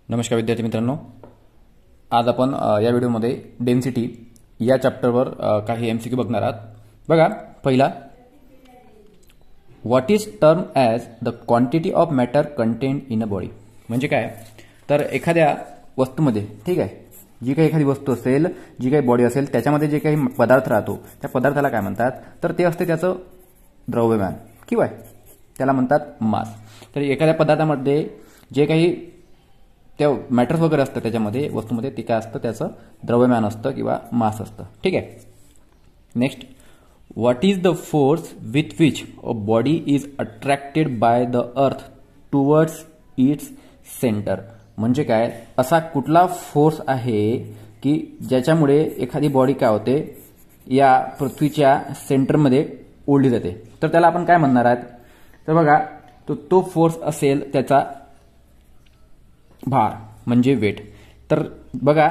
नमस्कार विद्यार्थी मित्रांनो, आज आपण या व्हिडिओमध्ये डेन्सिटी या चॅप्टरवर काही एमसीक्यू बघणार आहात. बघा, पहिला, what is term as the quantity of matter content in a body. म्हणजे काय, तर एखाद्या वस्तूमध्ये, ठीक आहे, जी काही एखादी वस्तू असेल, जी काही बॉडी असेल, त्याच्यामध्ये जे काही पदार्थ राहतो त्या पदार्थाला काय म्हणतात, तर ते असते त्याचं द्रव्यमान किंवा त्याला म्हणतात मास. तर एखाद्या पदार्थामध्ये जे काही त्या मॅटर्स वगैरे असतं त्याच्यामध्ये वस्तूमध्ये ते काय असतं, त्याचं द्रव्यमान असतं किंवा मास असतं. ठीक आहे. Next, what is the force with which a body is attracted by the earth towards its centre. म्हणजे काय, असा कुठला फोर्स आहे की ज्याच्यामुळे एखादी बॉडी काय होते, या पृथ्वीच्या सेंटरमध्ये ओढली जाते, तर त्याला आपण काय म्हणणार आहात. तर बघा, तो फोर्स असेल त्याचा भार म्हणजे वेट. तर बघा,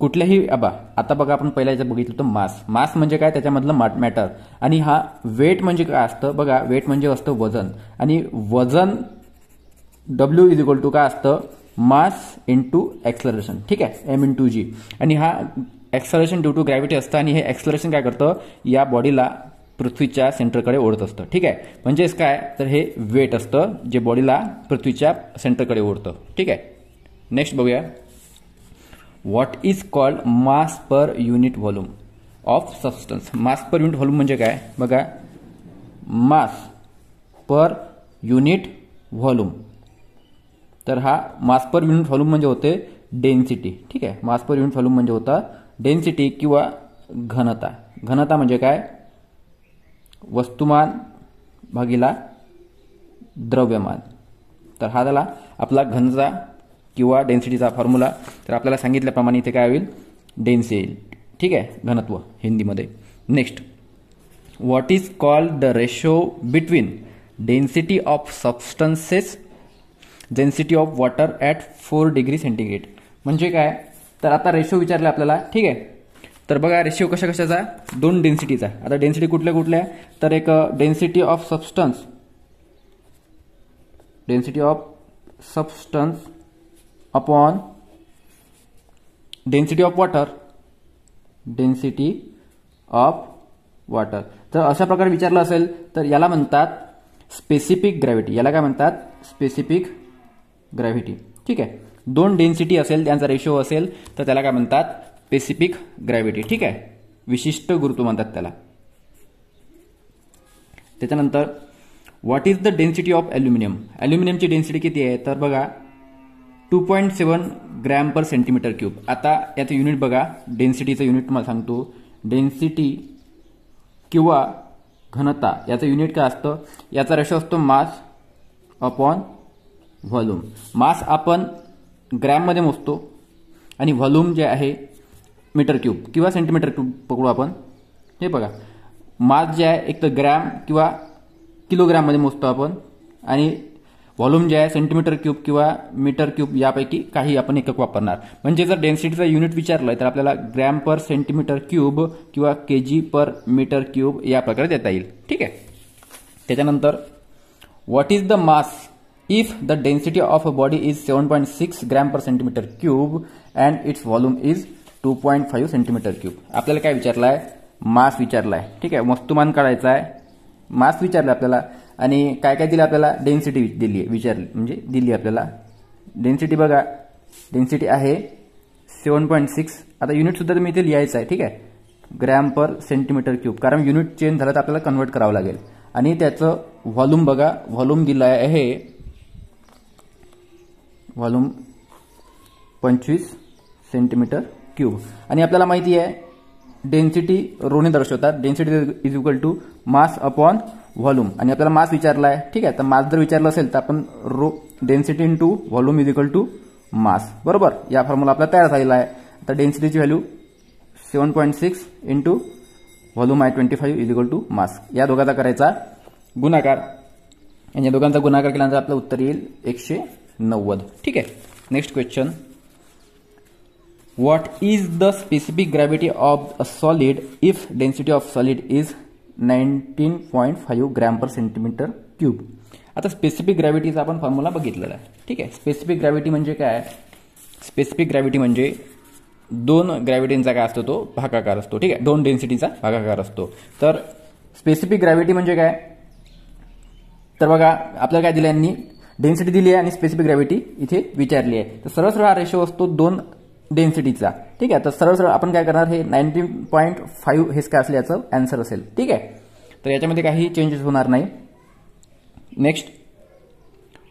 कुठल्याही आता बघा, आपण पहिला याच्यात बघितलं तर मास म्हणजे काय, त्याच्यामधलं मॅटर. आणि हा वेट म्हणजे काय असतं, बघा, वेट म्हणजे असतं वजन. आणि वजन W इज इक्वल टू काय असतं, मास इंटू एक्सलरेशन. ठीक आहे, m/g. आणि हा एक्सलरेशन ड्यू टू ग्रॅव्हिटी असतं. आणि हे एक्सलरेशन काय करतं, या बॉडीला पृथ्वीच्या सेंटरकडे ओढत असतं. ठीक आहे, म्हणजेच काय, तर हे वेट असतं जे बॉडीला पृथ्वीच्या सेंटरकडे ओढतं. ठीक आहे. नेक्स्ट बघूया, what is called mass per unit volume of substance. Mass per unit volume म्हणजे काय, बघा, मास पर युनिट व्हॉल्यूम. तर हा मास पर युनिट व्हॉल्यूम म्हणजे होते डेन्सिटी. ठीक आहे, मास पर युनिट व्हॉल्यूम म्हणजे होता डेन्सिटी किंवा घनता. घनता म्हणजे काय, वस्तुमान भागिला द्रव्यमान. तर हा झाला आपला घनता किंवा डेन्सिटीचा फॉर्म्युला. तर आपल्याला सांगितल्याप्रमाणे इथे काय होईल, डेन्सिटी. ठीक आहे, घनत्व हिंदीमध्ये. Next, what is called the ratio between density of substances density of water at 4 degree centigrade. म्हणजे काय, तर आता रेशो विचारला आपल्याला. ठीक आहे, तर बघा, रेशिओ कशाचा, 2 डेन्सिटीचा. आता डेन्सिटी कुठल्या कुठल्या, तर एक density of substance upon density of water. तर अशा प्रकारे विचारलं असेल तर याला म्हणतात स्पेसिफिक ग्रॅव्हिटी. याला काय म्हणतात, स्पेसिफिक ग्रॅव्हिटी. ठीक आहे, 2 डेन्सिटी असेल, त्यांचा रेशो असेल, तर त्याला काय म्हणतात, स्पेसिफिक ग्रॅव्हिटी. ठीक आहे, विशिष्ट गुरुत्व म्हणतात त्याला. त्याच्यानंतर, what is the density of aluminium. ॲल्युमिनियमची डेन्सिटी किती आहे, तर बघा 2.7 ग्रॅम पर सेंटीमीटर क्यूब. आता याचं युनिट बघा, डेन्सिटीचं युनिट तुम्हाला सांगतो. डेन्सिटी किंवा घनता याचं युनिट काय असतं, याचा रेशो असतो मास अपॉन व्हॉल्यूम. मास आपण ग्रॅममध्ये मोजतो आणि व्हॉल्यूम जे आहे मीटर क्यूब किंवा सेंटीमीटर क्यूब पकडू आपण. हे बघा, मास जे आहे एक तर ग्रॅम किंवा किलोग्रॅममध्ये मोजतो आपण, आणि व्हॉल्यूम जे आहे सेंटीमीटर क्यूब किंवा मीटर क्यूब यापैकी काही आपण एकक वापरणार. म्हणजे जर डेन्सिटीचा युनिट विचारलं तर आपल्याला ग्रॅम पर सेंटीमीटर क्यूब किंवा kg पर मीटर क्यूब या प्रकारे देता येईल. ठीक आहे. त्याच्यानंतर, what is the mass if the density of a body is 7.6 gram per centimetre cube and it's volume is 2.5 centimetre cube. आपल्याला काय विचारलं आहे, मास विचारला आहे. ठीक आहे, वस्तुमान काढायचा आहे, मास विचारलं आपल्याला, आणि काय काय दिलं आपल्याला, डेन्सिटी दिली आहे, विचारली म्हणजे दिली आपल्याला. डेन्सिटी बघा, डेन्सिटी आहे 7.6. आता युनिट सुद्धा तुम्ही इथे लिहायचं आहे. ठीक आहे, ग्रॅम पर सेंटीमीटर क्यूब, कारण युनिट चेंज झालं तर आपल्याला कन्वर्ट करावं लागेल. आणि त्याचं व्हॉल्यूम बघा, व्हॉल्यूम दिलं आहे, व्हॉल्यूम 25 सेंटीमीटर क्यूब. आणि आपल्याला माहिती आहे डेन्सिटी रोने दर्शवतात. Density is equal to mass upon volume. आणि आपल्याला मास विचारला आहे. ठीक आहे, तर मास जर विचारलं असेल तर आपण density into volume is equal to mass. बरोबर, या फॉर्म्युला आपला तयार झालेला आहे. तर डेन्सिटीची व्हॅल्यू 7.6 इंटू व्हॉल्यूम आहे 25 इज इक्वल टू मास. या दोघांचा करायचा गुणाकार, आणि या दोघांचा गुणाकार केल्यानंतर आपलं उत्तर येईल 190. ठीक आहे. Next question, what is the specific gravity of a solid if density of solid is 19.5 gram per centimetre cube. आता स्पेसिफिक ग्रॅव्हिटीचा आपण फॉर्म्युला बघितलेला आहे. ठीक आहे, स्पेसिफिक ग्रॅव्हिटी म्हणजे काय, स्पेसिफिक ग्रॅव्हिटी म्हणजे दोन ग्रॅव्हिटींचा काय असतो तो भागाकार असतो, ठीक आहे, दोन डेन्सिटीचा भागाकार असतो. तर स्पेसिफिक ग्रॅव्हिटी म्हणजे काय, तर बघा आपल्याला काय दिलं यांनी, डेन्सिटी दिली आहे आणि स्पेसिफिक ग्रॅव्हिटी इथे विचारली आहे. तर सरळ सरळ हा रेशो असतो दोन डेन्सिटीचा, ठीक आहे. तर सरळ सरळ आपण काय करणार, हे 19.5 हेच काय असेल याचं आन्सर असेल, ठीक आहे. तर याच्यामध्ये काही चेंजेस होणार नाही. Next,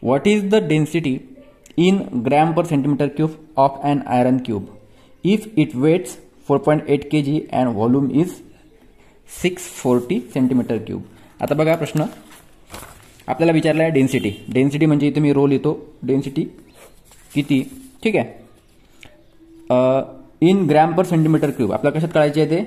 what is the density in gram per centimetre cube of an iron cube if it weighs 4.8 kg and volume is 640 centimetre cube. आता बघा प्रश्न आपल्याला विचारला आहे डेन्सिटी. डेन्सिटी म्हणजे इथे मी रो लिहितो, डेन्सिटी किती, ठीक आहे. In gram per centimetre cube आपल्याला कशात काढायची आहे, ते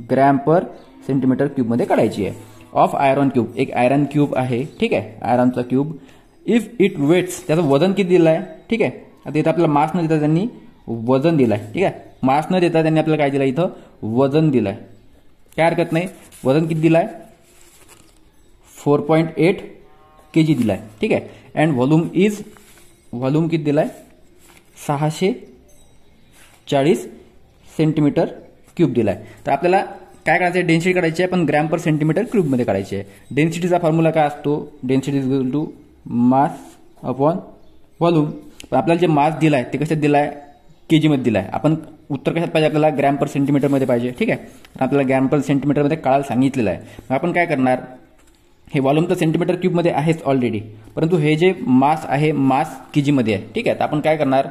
ग्रॅम पर सेंटीमीटर क्यूबमध्ये काढायची आहे. ऑफ आयरन क्यूब, एक आयरन क्यूब आहे, ठीक आहे, आयरनचा क्यूब. इफ इट वेट्स, त्याचं वजन किती दिलं आहे, ठीक आहे. आता इथं आपल्याला मास न देता त्यांनी वजन दिलं आहे, ठीक आहे. मास न देता त्यांनी आपल्याला काय दिलं, इथं वजन दिलं आहे, काय हरकत नाही. वजन किती दिलं आहे, 4.8 kg दिला आहे, ठीक आहे. अँड व्हॉल्यूम किती दिला आहे, 640 सेंटीमीटर क्यूब दिला आहे. तर आपल्याला काय करायचं आहे, डेन्सिटी काढायची आहे, पण ग्रॅम पर सेंटीमीटर क्यूबमध्ये काढायची आहे. डेन्सिटीचा फॉर्म्युला काय असतो, density is equal to mass upon volume. पण आपल्याला जे मास दिला आहे ते कशात दिला आहे, केजीमध्ये दिला आहे. आपण उत्तर कशात पाहिजे, आपल्याला ग्रॅम पर सेंटीमीटरमध्ये पाहिजे, ठीक आहे. आपल्याला ग्रॅम पर सेंटीमीटरमध्ये काढायला सांगितलेलं आहे. मग आपण काय करणार, हे व्हॉल्यूम तर सेंटीमीटर क्यूबमध्ये आहेच ऑलरेडी, परंतु हे जे मास आहे, मास केजीमध्ये आहे, ठीक आहे. तर आपण काय करणार,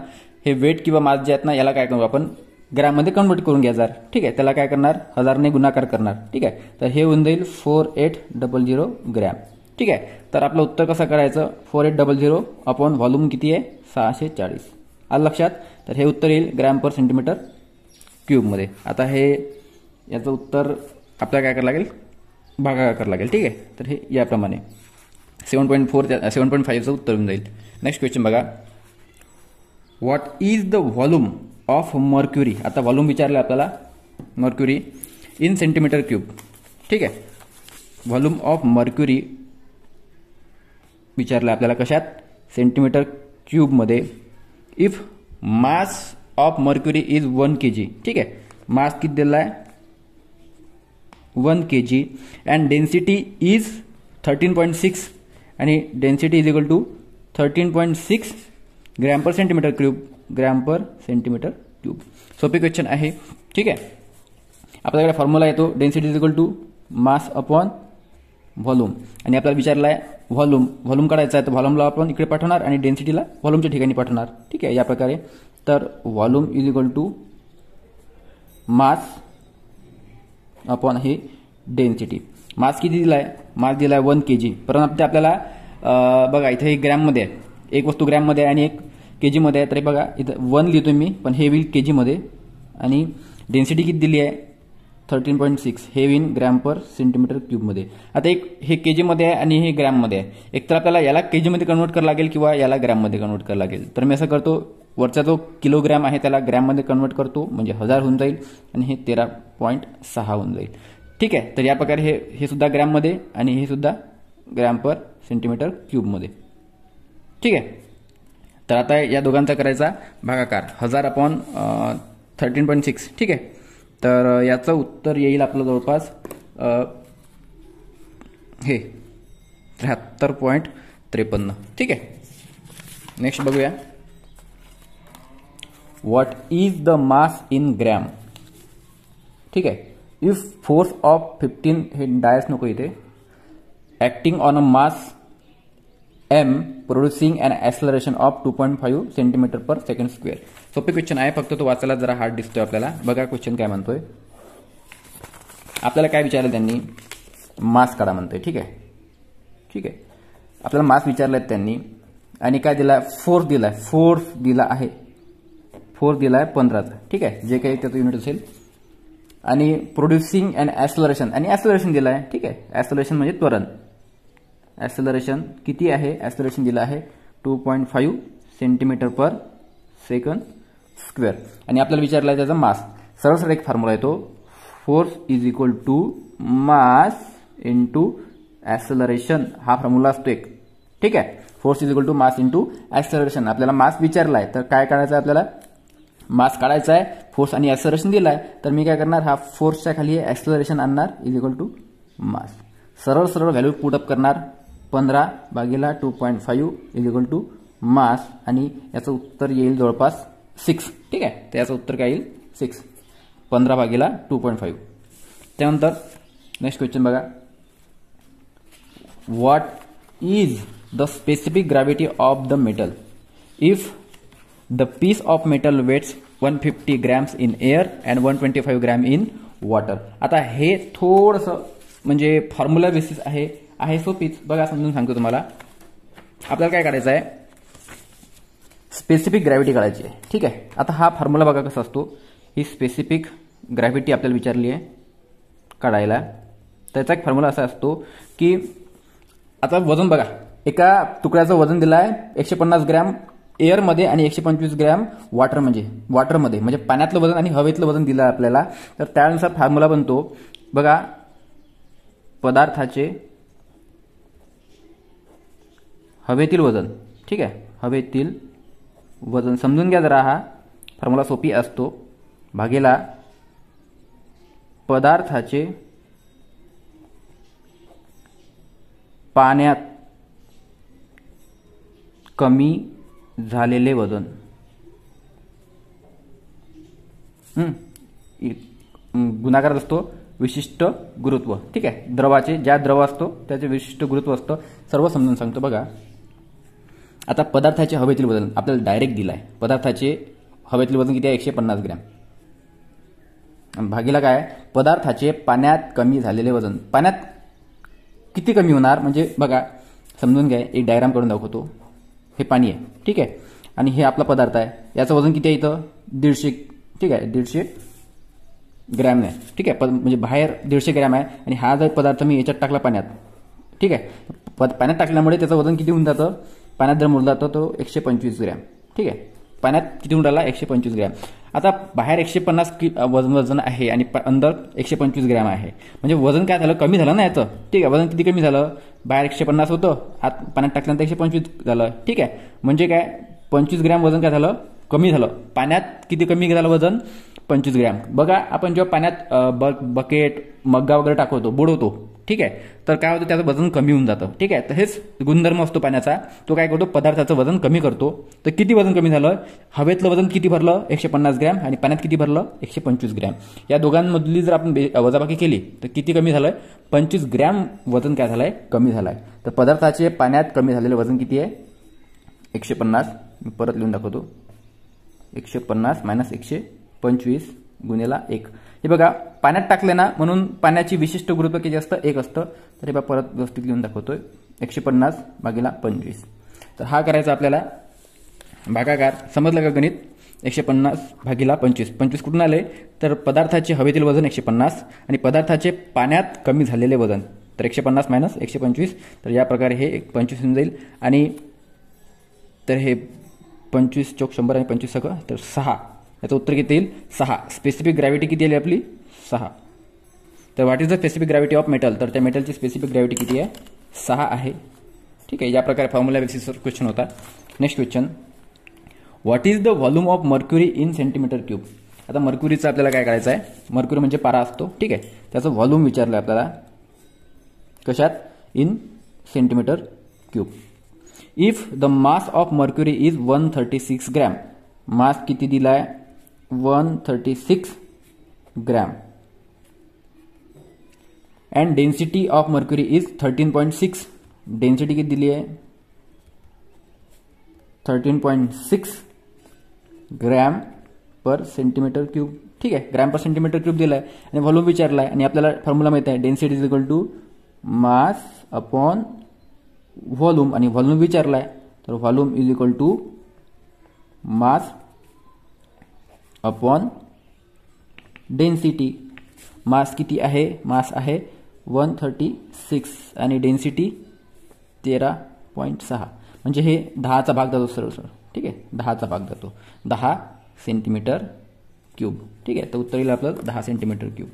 हे वेट किंवा मास जे आहेत ना, याला काय करू आपण ग्रॅममध्ये कन्वर्ट करून घ्यायचं, ठीक आहे. त्याला काय करणार, 1000 ने गुणाकार करणार, ठीक आहे. तर हे होऊन जाईल 4800 ग्रॅम, ठीक आहे. तर आपलं उत्तर कसं करायचं, 4800 अपॉन व्हॉल्यूम किती आहे, 640. आलं लक्षात. तर हे उत्तर येईल ग्रॅम पर सेंटीमीटर क्यूबमध्ये. आता हे याचं उत्तर आपल्याला काय करावं लागेल, भागाकार करावं लागेल, ठीक आहे. तर हे याप्रमाणे 7.5चं उत्तर होऊन जाईल. नेक्स्ट क्वेश्चन बघा, what is the volume of mercury. आता व्हॉल्यूम विचारलं आपल्याला, मर्क्युरी इन सेंटीमीटर क्यूब, ठीक आहे. व्हॉल्यूम ऑफ मर्क्युरी विचारलं आपल्याला कशात, सेंटीमीटर क्यूबमध्ये. If mass of mercury is 1 kg, ठीक आहे. मास किती दिला आहे, 1 kg अँड डेन्सिटी इज 13.6 आणि density is equal to 13.6 gram per centimetre cube, gram per centimetre cube. सोपे क्वेश्चन आहे, ठीक आहे. आपल्याकडे फॉर्म्युला येतो, density is equal to mass upon volume. आणि आपल्याला विचारला आहे व्हॉल्यूम काढायचा आहे, तर व्हॉल्यूमला आपण इकडे पाठवणार आणि डेन्सिटीला व्हॉल्यूमच्या ठिकाणी पाठवणार, ठीक आहे, या प्रकारे. तर volume is equal to mass upon हे डेन्सिटी. मास किती दिला आहे, मास दिला आहे 1 kg, परंतु आपल्याला बघा इथे एक ग्रॅममध्ये आहे, एक वस्तू ग्रॅममध्ये आहे आणि एक केजीमध्ये आहे. तर बघा इथं 1 लिहितो मी, पण हे होईल केजीमध्ये. आणि डेन्सिटी किती दिली आहे, 13.6, हे होईल ग्रॅम पर सेंटीमीटर क्यूबमध्ये. आता एक हे केजीमध्ये आहे आणि हे ग्रॅममध्ये आहे. एक तर आपल्याला याला केजीमध्ये कन्वर्ट करावं लागेल किंवा याला ग्रॅममध्ये कन्वर्ट करावं लागेल. तर मी असं करतो, वरचा जो किलोग्रॅम आहे त्याला ग्रॅममध्ये कन्वर्ट करतो, म्हणजे 1000 होऊन जाईल आणि हे 13.6 होऊन जाईल, ठीक आहे. तर या प्रकारे हे सुद्धा ग्रॅममध्ये आणि हे सुद्धा ग्रॅम पर सेंटीमीटर क्यूबमध्ये, ठीक आहे. तर आता या दोघांचा करायचा भागाकार, 1000 अपॉन 13.6, ठीक आहे. तर याचं उत्तर येईल आपलं जवळपास हे 73.53, ठीक आहे. नेक्स्ट बघूया, what is the mass in gram, ठीक आहे. इफ फोर्स ऑफ 15, हे डायस नको इथे, acting on a mass m producing an acceleration of 2.5 centimetre per second square. सोपे क्वेश्चन आहे, फक्त तो वाचायला जरा हार्ड दिसतोय आपल्याला. बघा क्वेश्चन काय म्हणतोय, आपल्याला काय विचारलं त्यांनी, मास काढा म्हणतोय, ठीक आहे, ठीक आहे. आपल्याला मास विचारलाय त्यांनी आणि काय दिलाय, फोर्स दिलाय, फोर्स दिला आहे 15चा, ठीक आहे, जे काही त्याचं युनिट असेल. आणि प्रोड्युसिंग अन ऍक्सलरेशन, आणि ऍक्सलरेशन दिलाय, ठीक आहे. ऍक्सलरेशन म्हणजे त्वरण. ऍक्सलरेशन किती आहे, ऍक्सलरेशन दिला आहे 2.5 सेंटीमीटर पर सेकंड स्क्वेअर. आणि आपल्याला विचारला आहे त्याचा मास. सरळ सरळ एक फॉर्म्युला येतो, force is equal to mass into acceleration, हा फॉर्म्युला असतो एक, ठीक आहे. Force is equal to mass into acceleration. आपल्याला मास विचारला आहे तर काय काढायचं आहे आपल्याला, मास काढायचा आहे, फोर्स आणि ॲक्सेलरेशन दिला आहे, तर मी काय करणार, हा फोर्सच्या खाली ॲक्सेलरेशन आणणार इज इक्वल टू मास. सरळ सरळ व्हॅल्यू पुटअप करणार, 15/2.5 इज इक्वल टू मास, आणि याचं उत्तर येईल जवळपास 6. ठीक आहे, तर याचं उत्तर काय येईल 6, 15/2.5. त्यानंतर नेक्स्ट क्वेश्चन बघा, what is the specific gravity of the metal if the piece of metal weighs 150 grams in air and 125 gram in water. आता हे थोडंसं म्हणजे फॉर्म्युला बेसिस आहे सोपीच. बघा समजून सांगतो तुम्हाला. आपल्याला काय काढायचं आहे, स्पेसिफिक ग्रॅव्हिटी काढायची आहे. ठीक आहे, आता हा फॉर्म्युला बघा कसा असतो. ही स्पेसिफिक ग्रॅव्हिटी आपल्याला विचारली आहे काढायला. त्याचा एक फॉर्म्युला असा असतो की आता वजन बघा, एका तुकड्याचं वजन दिलं आहे 150 ग्रॅम एअरमध्ये आणि 125 ग्रॅम वॉटरमध्ये, म्हणजे पाण्यातलं वजन आणि हवेतलं वजन दिलं आहे आपल्याला. तर त्यानुसार फॉर्म्युला बनतो बघा, पदार्थाचे हवेतील वजन. ठीक आहे, हवेतील वजन समजून घ्या जरा, हा फॉर्म्युला सोपी असतो, भागेला पदार्थाचे पाण्यात कमी झालेले वजन. गुणाकारात असतो विशिष्ट गुरुत्व. ठीक आहे, द्रवाचे ज्या द्रव असतो त्याचे विशिष्ट गुरुत्व असतं. सर्व समजून सांगतो बघा. आता पदार्थाचे हवेतील वजन आपल्याला डायरेक्ट दिलं आहे. पदार्थाचे हवेतील वजन किती आहे, 150 ग्रॅम, भागीला काय, पदार्थाचे पाण्यात कमी झालेले वजन. पाण्यात किती कमी होणार म्हणजे बघा समजून घ्या, एक डायग्राम करून दाखवतो. हे पाणी आहे, ठीक आहे, आणि हे आपला पदार्थ आहे. याचं वजन किती आहे इथं 150. ठीक आहे, 150 ग्रॅम आहे. ठीक आहे, म्हणजे बाहेर 150 ग्रॅम आहे, आणि हा जर पदार्थ मी याच्यात टाकला पाण्यात. ठीक आहे, पाण्यात टाकल्यामुळे त्याचं वजन किती होऊन जातं, पाण्यात जर मोडला तर तो 125 ग्रॅम. ठीक आहे, पाण्यात किती होऊन राहिला 125 ग्रॅम. आता बाहेर 150 वजन आहे आणि अंदर 125 ग्रॅम आहे, म्हणजे वजन काय झालं, कमी झालं ना याचं. ठीक आहे, वजन किती कमी झालं, बाहेर 150 होतं, आत पाण्यात टाकल्यानंतर 125 झालं. ठीक आहे, म्हणजे काय 25 ग्रॅम वजन काय झालं, कमी झालं. पाण्यात किती कमी झालं वजन, 25 ग्रॅम. बघा आपण जेव्हा पाण्यात बकेट मग्गा वगैरे टाकवतो, बुडवतो, ठीक आहे, तर काय होतं, त्याचं वजन कमी होऊन जातं. ठीक आहे, तर हेच गुणधर्म असतो पाण्याचा. तो काय करतो, पदार्थाचं वजन कमी करतो. तर किती वजन कमी झालं, हवेतलं वजन किती भरलं 150 ग्रॅम, आणि पाण्यात किती भरलं 125 ग्रॅम. या दोघांमधली जर आपण वजाबाकी केली तर किती कमी झालंय, 25 ग्रॅम वजन काय झालंय, कमी झालंय. तर पदार्थाचे पाण्यात कमी झालेलं वजन किती आहे, 150. मी परत लिहून दाखवतो, 150 मायनस 125 गुणिला 1. हे बघा पाण्यात टाकले ना, म्हणून पाण्याची विशिष्ट गुरुत्व किती असतं, 1 असतं. तर हे बघा परत व्यवस्थित लिहून दाखवतोय, 150 भागिला 25. तर हा करायचा आपल्याला भागाकार. समजलं का गणित, 150 भागिला 25. 25 कुठून आले, तर पदार्थाचे हवेतील वजन 150 आणि पदार्थाचे पाण्यात कमी झालेले वजन. तर 150 मायनस 125, तर या प्रकारे हे 25 होऊन जाईल. आणि तर हे 25 चौक 100 आणि 25 सगळं, तर 6. याचं उत्तर किती येईल, 6. स्पेसिफिक ग्रॅव्हिटी किती आली आपली, 6. तर what is the specific gravity of metal, तर त्या मेटलची स्पेसिफिक ग्रॅव्हिटी किती आहे, 6 आहे. ठीक आहे, या प्रकारे फॉर्म्युला बेसिसवर क्वेश्चन होता. Next question, what is the volume of mercury in centimeter cube. आता मर्क्युरीचं आपल्याला काय करायचं आहे, मर्क्युरी म्हणजे पारा असतो. ठीक आहे, त्याचं व्हॉल्यूम विचारलं आपल्याला कशात, in centimeter cube. If the mass of mercury is 136 gram, mass किती दिलाय 136 gram, and density of mercury is 13.6. Density किती दिली आहे 13.6 ग्रॅम पर सेंटीमीटर क्यूब. ठीक आहे, ग्रॅम पर सेंटीमीटर क्यूब दिलाय आणि व्हॉल्यूम विचारलाय, आणि आपल्याला फॉर्म्युला माहिती आहे, density is equal to mass upon volume, आणि व्हॉल्यूम विचारलाय तर volume is equal to mass upon density. Mass किती आहे, मास आहे 136 आणि डेन्सिटी 13.6, म्हणजे हे 10चा भाग जातो सरळ सरळ. ठीक आहे, 10चा भाग जातो, 10 सेंटीमीटर क्यूब. ठीक आहे, तर उत्तर येईल आपलं 10 सेंटीमीटर क्यूब.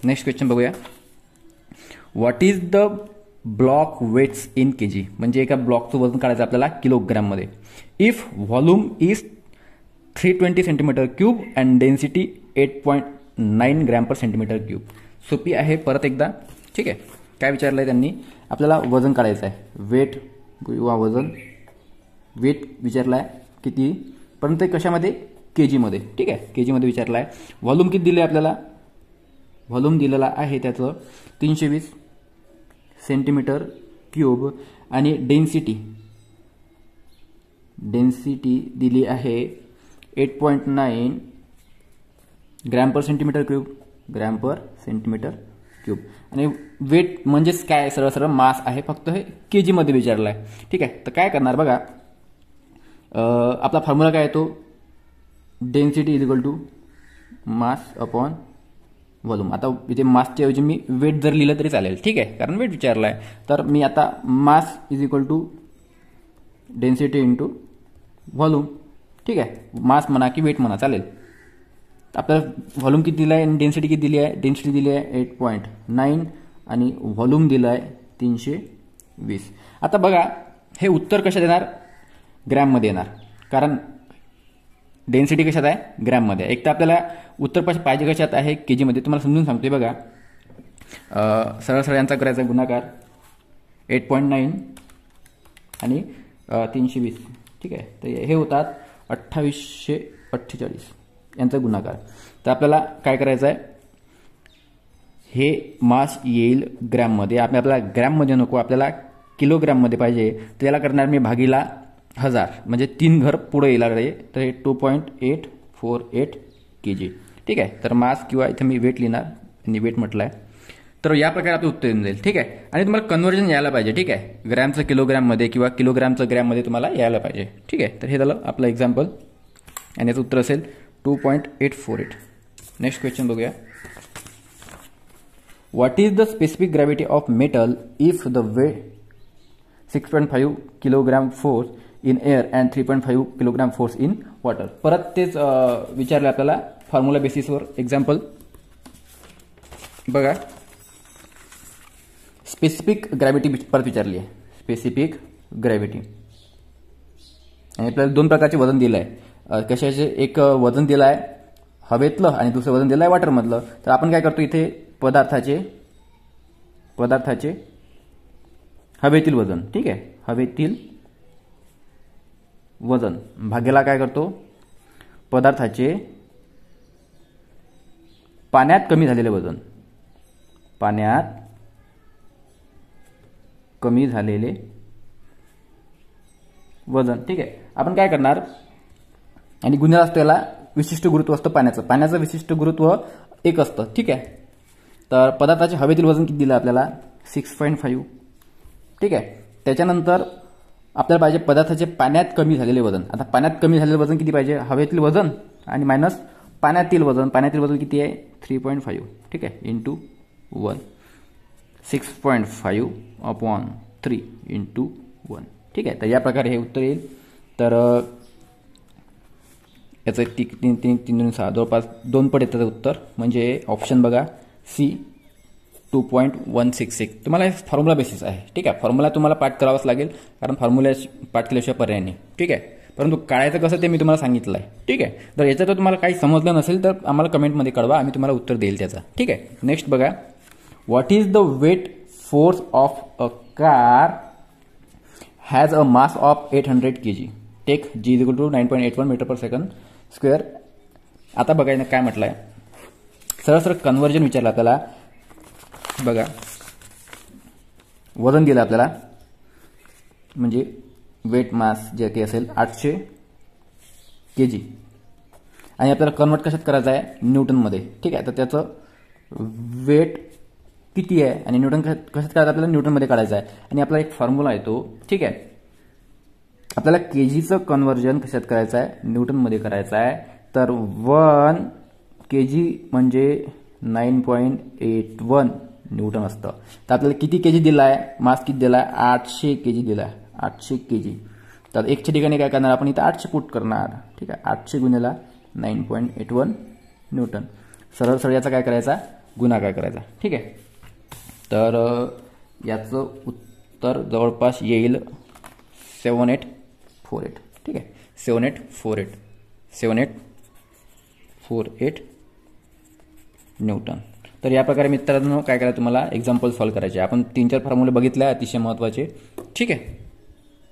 नेक्स्ट क्वेश्चन बघूया, what is the block weights in KG, म्हणजे एका ब्लॉकचं वजन काढायचं आपल्याला किलोग्राममध्ये. If volume is 320 centimeter cube and density 8.9 gram per centimetre cube. सोपी आहे परत एकदा. ठीक आहे, काय विचारलं आहे त्यांनी, आपल्याला वजन काढायचं आहे, वेट किंवा वजन, वेट विचारलं आहे किती, परंतु कशामध्ये, केजीमध्ये. ठीक आहे, केजीमध्ये विचारलं आहे. व्हॉल्यूम किती दिले आपल्याला, व्हॉल्यूम दिलेला आहे त्याचं 320 सेंटीमीटर क्यूब आणि डेन्सिटी दिली आहे 8.9 gram per centimetre cube, gram per centimetre cube. आणि वेट म्हणजेच काय, सरळ सरळ मास आहे, फक्त हे केजीमध्ये विचारलं आहे. ठीक आहे, तर काय करणार बघा, आपला फॉर्म्युला काय येतो, density is equal to mass upon volume. आता इथे मासच्या ऐवजी मी वेट जर लिहिलं तरी चालेल. ठीक आहे, कारण वेट विचारलं आहे. तर मी आता mass is equal to density into volume. ठीक आहे, मास म्हणा की वेट म्हणा चालेल. आपल्याला व्हॉल्यूम किती दिला आहे आणि डेन्सिटी किती दिली आहे, डेन्सिटी दिली आहे 8.9 आणि व्हॉल्यूम दिलं आहे 320. आता बघा, हे उत्तर कशात येणार, ग्रॅममध्ये येणार, कारण डेन्सिटी कशात आहे, ग्रॅममध्ये. एक तर आपल्याला उत्तर पाहिजे कशात आहे, केजीमध्ये. तुम्हाला समजून सांगतोय बघा, सरळ सरळ यांचा करायचा गुणाकार 8.9 आणि 320. ठीक आहे, तर हे होतात 2848 यांचा गुणाकार. तर आपल्याला काय करायचं आहे, हे मास येईल ग्रॅममध्ये. आपल्याला ग्रॅममध्ये नको, आपल्याला किलोग्रॅममध्ये पाहिजे. तर याला करणार मी भागीला 1000, म्हणजे 3 घर पुढे येणार आहे. तर हे 2.848 केजी. ठीक आहे, तर मास किंवा इथे मी वेट लिहिणार आणि वेट म्हटलं आहे. तर या प्रकारे आपलं उत्तर येऊन जाईल. ठीक आहे, आणि तुम्हाला कन्व्हर्जन यायला पाहिजे. ठीक आहे, ग्रॅमचं किलोग्रॅममध्ये किंवा किलोग्रॅमचं ग्रॅममध्ये तुम्हाला यायला पाहिजे. ठीक आहे, तर हे झालं आपलं एक्झाम्पल आणि याचं उत्तर असेल 2.848. नेक्स्ट क्वेश्चन बघूया. What is the specific gravity of metal if the weight 6.5 kilogram force in air and 3.5 kilogram force in water. परत तेच विचारलं आपल्याला फॉर्म्युला बेसिसवर. एक्झाम्पल बघा, स्पेसिफिक ग्रॅव्हिटी परत विचारली आहे, स्पेसिफिक ग्रॅव्हिटी. आणि आपल्याला 2 प्रकारचे वजन दिलं आहे. कशाचे, एक वजन दिलं आहे हवेतलं आणि दुसरं वजन दिलं आहे वॉटरमधलं. तर आपण काय करतो, इथे पदार्थाचे हवेतील वजन. ठीक आहे, हवेतील वजन भाग्याला काय करतो, पदार्थाचे पाण्यात कमी झालेले वजन, पाण्यात कमी झालेले वजन. ठीक आहे, आपण काय करणार, आणि गुन्हा असतो याला विशिष्ट गुरुत्व असतं पाण्याचं विशिष्ट गुरुत्व 1 असतं. ठीक आहे, तर पदार्थाचे हवेतील वजन किती दिलं आपल्याला, 6.5. ठीक आहे, त्याच्यानंतर आपल्याला पाहिजे पदार्थाचे पाण्यात कमी झालेले वजन. आता पाण्यात कमी झालेले वजन किती पाहिजे, हवेतील वजन आणि मायनस पाण्यातील वजन. पाण्यातील वजन किती आहे, 3.5. ठीक आहे, इंटू 1, 6.5 अपॉन 3 इंटू 1. ठीक आहे, तर या प्रकारे हे उत्तर येईल. तर याचं 3 जवळपास 2 पट येतं उत्तर, म्हणजे ऑप्शन बघा सी 2.166. तुम्हाला हे फॉर्म्युला बेसिस आहे. ठीक आहे, फॉर्म्युला तुम्हाला पाठ करावाच लागेल, कारण फॉर्म्युला पाठ केल्याशिवाय पर्याय नाही. ठीक आहे, परंतु काढायचं कसं ते मी तुम्हाला सांगितलं आहे. ठीक आहे, तर याच्यात तुम्हाला काही समजलं नसेल तर आम्हाला कमेंटमध्ये कळवा, आम्ही तुम्हाला उत्तर देईल त्याचं. ठीक आहे, नेक्स्ट बघा. What is the weight force of a car has a mass of 800 kg. Take G is equal to 9.81 metre per second square. आता बघा काय म्हटलं आहे, सरळ सरळ कन्व्हर्जन विचारलं आपल्याला. बघा, वजन दिलं आपल्याला, म्हणजे वेट मास जे काही असेल 800 kg, आणि आपल्याला कन्वर्ट कशात करायचं आहे, न्यूटनमध्ये. ठीक आहे, तर त्याचं वेट किती आहे आणि न्यूटन कशात करायचं, आपल्याला न्यूटनमध्ये काढायचं आहे. आणि आपला एक फॉर्म्युला येतो. ठीक आहे, आपल्याला केजीचं कन्व्हर्जन कशात करायचं आहे, न्यूटनमध्ये करायचं आहे. तर 1 kg म्हणजे 9.81 न्यूटन असतं. तर आपल्याला किती केजी दिला आहे, मास किती दिला आहे, 800 kg दिला आहे, 800 kg. तर 1च्या ठिकाणी काय करणार आपण, इथं 800 पुट करणार. ठीक आहे, 800 गुणिला 9.81 न्यूटन. सरळ सरळ याचा काय करायचा, गुणाकार करायचा. ठीक आहे, तर याचं उत्तर जवळपास येईल 7848. ठीक आहे, 7848 न्यूटन. तर या प्रकारे मित्रांनो काय करा, तुम्हाला एक्झाम्पल सॉल्व्ह करायचे. आपण 3-4 फॉर्म्युले बघितले अतिशय महत्त्वाचे. ठीक आहे.